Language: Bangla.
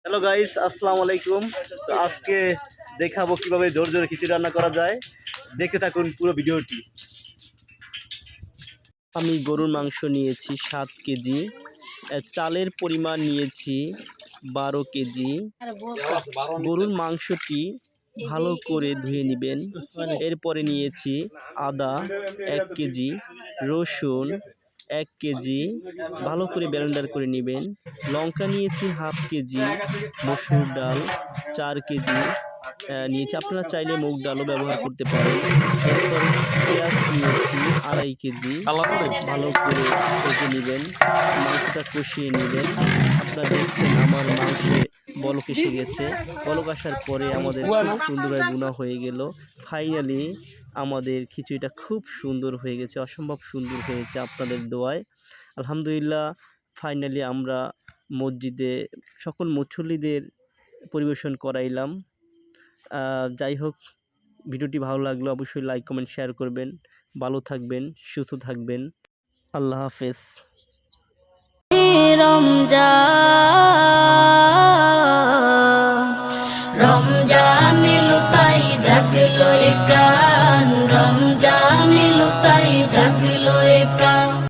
হ্যালো গাইস, আসসালামু আলাইকুম। তো আজকে দেখাবো কিভাবে ঝোর ঝোরে খিচুড়ি রান্না করা যায়। দেখতে থাকুন পুরো ভিডিওটি। আমি গরুর মাংস নিয়েছি 7 কেজি, চালের পরিমাণ নিয়েছি 12 কেজি। গরুর মাংসটি ভালো করে ধুয়ে নেবেন। এরপরে নিয়েছি আদা 1 কেজি, রসুন 1 কেজি, ভালো করে ব্লেন্ডার করে নেবেন। লঙ্কা নিয়েছি হাফ কেজি, মসুর ডাল 4 কেজি নিয়েছি, আপনারা চাইলে মুগ ডালও ব্যবহার করতে পারেন। এরপরে পেঁয়াজ নিয়েছি 2.5 কেজি, ভালো করে ভেজে নেবেন, মাংসটা কষিয়ে নেবেন। আপনারা দেখছেন আমার মাংসে বলক এসে গেছে। বলক আসার পরে আমাদের খুব সুন্দরভাবে বোনা হয়ে গেল। ফাইনালি আমাদের খিচুড়িটা খুব সুন্দর হয়ে গেছে, অসম্ভব সুন্দর হয়েছে আপনাদের দোয়ায়। আলহামদুলিল্লাহ। ফাইনালি আমরা মসজিদে সকল মুসল্লিদের পরিবেশন করাইলাম। যাই হোক, ভিডিওটি ভালো লাগলো অবশ্যই লাইক কমেন্ট শেয়ার করবেন। ভালো থাকবেন, সুস্থ থাকবেন। আল্লাহ হাফেজ। রমজান